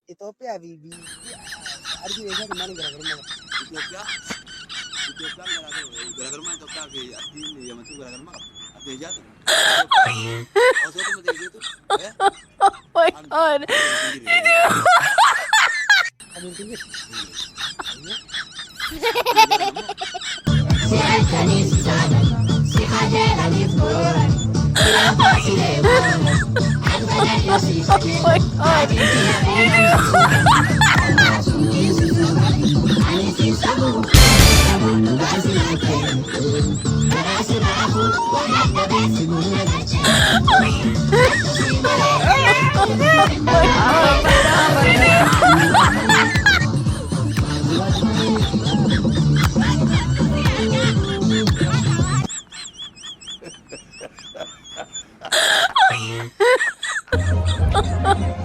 Ethiopia bi argi Asia kemana gara-gara Ethiopia Ethiopia gara-gara mana Ethiopia ke arti yang itu gara-gara mana arti Asia tuh Ethiopia also tuh mesti itu ya my god. Ambil tinggi.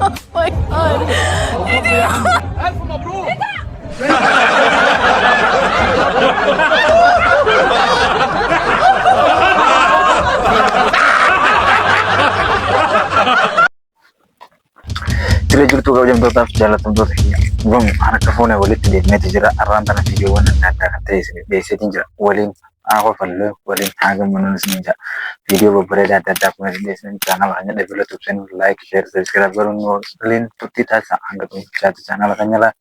Oh my god. My god. ألف مبروك. Sila jirtu kau jam tetap jalan tentu saja. Bang, anak telefon yang walid tidak mati jera aran tanah video wana nada kata isi biasa tinja walin aku fallo walin agam menulis ninja video beberapa data punya biasa channel hanya develop channel like share subscribe baru walin tuti tasa angkat chat channel kanya lah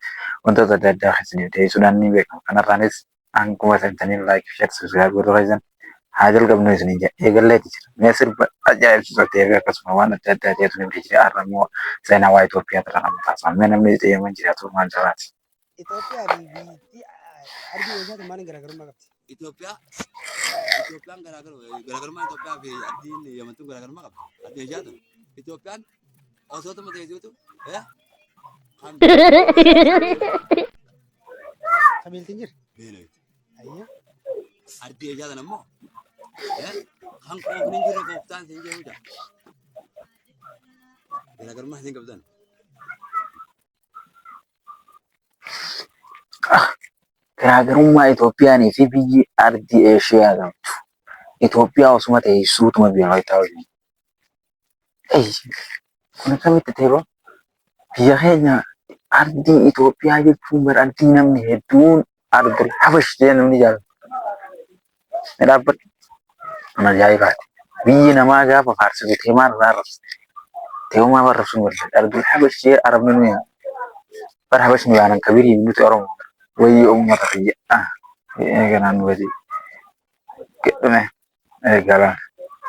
untuk data hasilnya dari sudah nih bek karena tanis angku masih channel like share subscribe baru kaisan hajal gab nulis ninja egal lagi mesir aja seperti ya kasih wana data dia tuh nih aran mau saya nawai Ethiopia terang matasan mana nih dia menjadi tuh manjalat Ethiopia bi argi Asia kemana gara-gara Ethiopia Ethiopia gara-gara mana Ethiopia ke arti yang itu gara-gara mana arti Asia tuh Ethiopia also tuh mesti itu ya Ambil tinggi. Bene Ayo. arti Asia tuh namo ya kan kau ninjur kau tan ninjur udah gara-gara mana sih kapten garaagarummaa Itoophiyaanii fi biyyi ardii Eeshiyaa qabdu. Itoophiyaa osuma ta'e suutuma biyya ta'u. Kun akkamitti ta'e boo? Biyya keenya ardii Itoophiyaa jechuun bara ardii namni hedduun ardii Habash jedhee namni jaalatu. Ni dhaabbatu. Kun ajaa'ibaati. Biyyi namaa gaafa faarsitu teemaan irraa arrabsa. Teemaa arrabsuun barbaada. Ardii Habash jedhee arabni nuyi bara Habash nu yaanan kabirii nuti Oromoo. Wayii uummata biyya eegalaan wadi kedhume eegalaan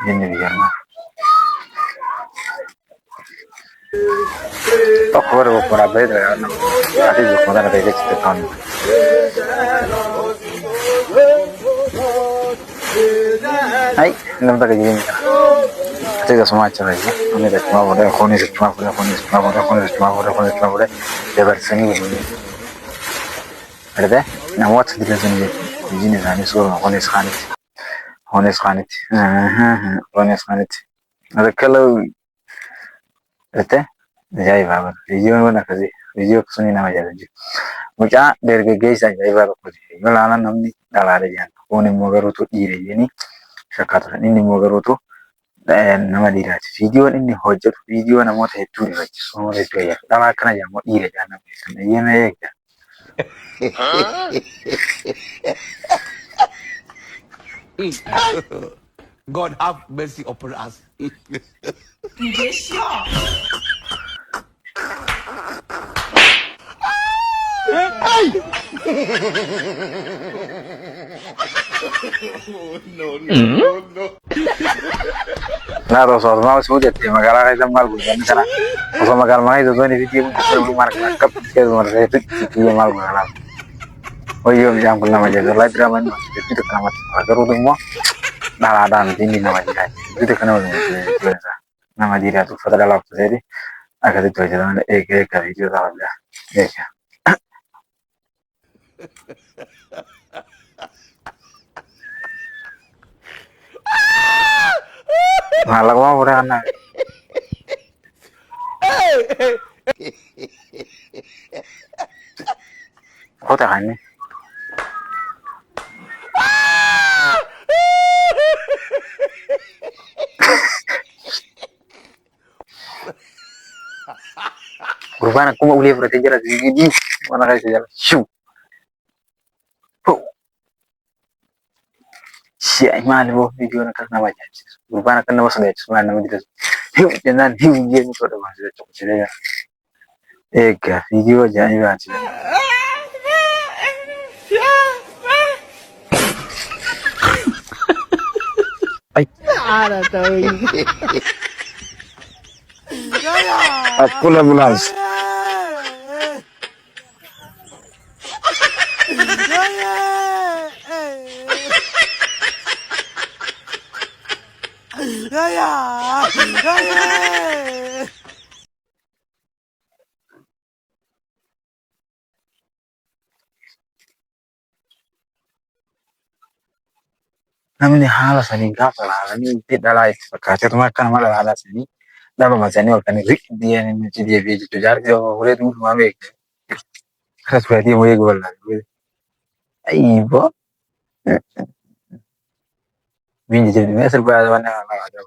inni biyyanaa tokko bara bokkora beedra ati bokkora na beedra chitte taanu hai namta ka jirin ati ga suma achara ya ame da chuma bode khoni se chuma bode dabarsani bode ada namoota dilazanii biyyi isaanii suuraa qonis qaanitti rakkala ete ajaa'ibaa bara biyyoon akkasii biyyoo akkasii nama jaalatu mucaa dargaggeessa ajaa'ibaa tokkoti yoo laalan namni dhalaadha jedhan kun immoo garuutu dhiira jedhanii shakkaa turan inni immoo garuutu nama dhiiraati viidiyoon inni hojjetu viidiyoo namoota hedduu rifachiisu namoota hedduu ajaa'ibaa dhala akkana jedhamu dhiira jedhan nama beekan eeyyama eegda God have mercy upon us. Nah, Rasul mau sudah di magala kita mal bukan sana. Rasul magal mana itu tuh ini video itu mark nakap itu mark itu video mal bukan. Oh iya, yang pernah menjadi live drama itu kenapa? Agar untuk mau naladan tinggi nama dia. Itu kenapa? Nama dia tuh foto dalam jadi agak itu aja dengan video dalam dia. Ya. Malah mau udah anak. Kau tak kan? gurbaan akkuma ulee fudhatee jira gidi mana keessa jira shuu si'a maali boo viidiyoon akkas nama ajaa'isu gurbaan akka nama sodaachisu maal nama jiru hiu jennaan hiu jee toodha maasii jechuudha jedhee egaa viidiyoo ajaa'ibaati. Aku lah bulas. Namni haala sanii gaafa laalanii itti dhalaa itti fakkaatee akka nama dhalaa sanii daba masanii ol kan riqdiyan nuti deebi'ee jechuudha. Jaarsi fuudhee dhuunfaa beekte. Akkas fudhatee moo'ee gobalaa. Ayiiboo. Biyyi jirti mee sirbaa waan nama laata.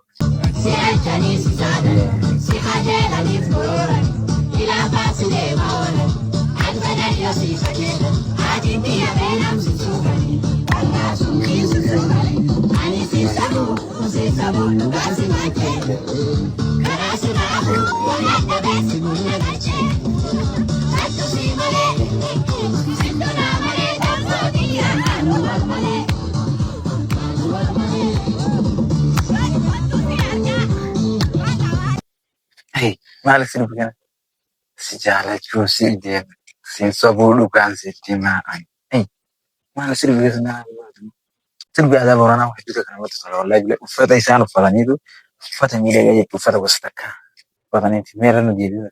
Hei, maal isin bukan si jaalachuu si deema si sobuu dhugaan sitti maa'an. Hei, maal isin bukan sirbi aadaa Booranaa hedduutu kan namatti tola. Wallahi bilee uffata isaan uffataniitu uffata miidhagaa jechuudha. Uffata gosa takka uffataniiti meera nu deebi'u.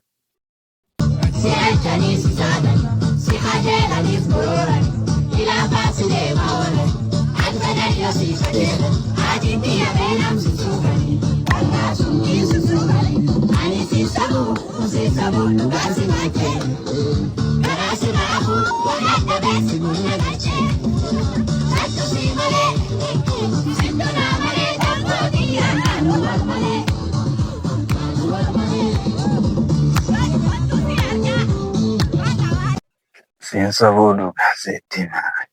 Seensa booduu kaaseetti maal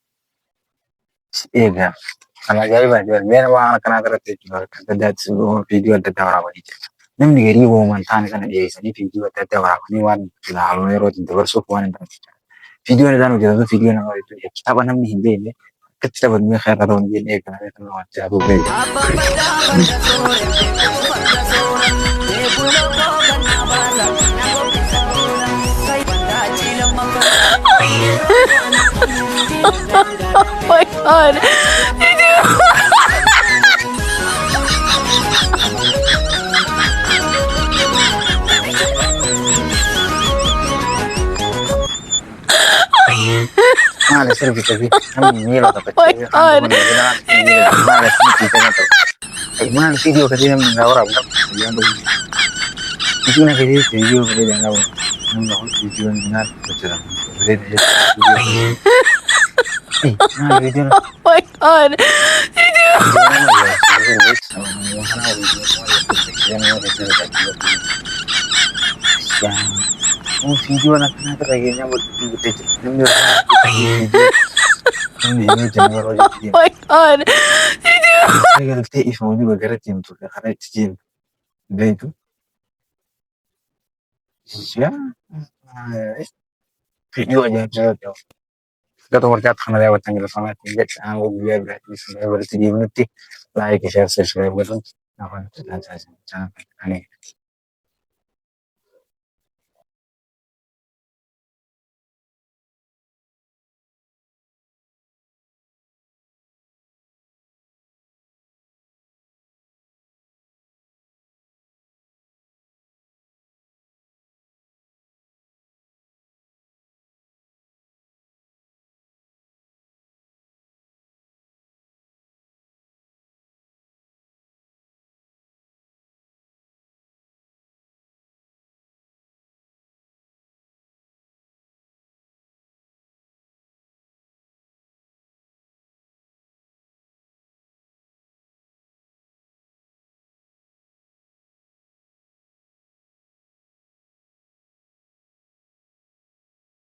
eegaa kan ajaa'ibaa jiran meena waan akkanaa irratti jechuudha kan adda addaatti viidiyoo adda addaa waraabanii jira. Namni garii uumamaan taane kana dhiyeessanii viidiyoo adda addaa waraabanii waan ilaaluu yeroo ittiin dabarsuuf waan hin taane. Viidiyoon isaan hojjetatu viidiyoo nama hedduu tapha namni hin beekne akkatti taphatanii kan irra ta'u hin jenne eegaa nama wajjin abuu Oh my god. Maale sirbi tapi namni miila tokko maal video kasi namni na waraabudha. Itu nak jadi video boleh jangan namni video ni nak baca boleh dia maal video Oh my god. Oh video nak lagi nyambut betul namni Oh my god. Regal teh ifmu juga gerak tim tu karena tim dia itu ya video aja jauh kita tuh mereka karena lewat tanggal sama tinggal aku biar berarti sudah berarti di menit like share subscribe gitu apa itu dan saya jangan aneh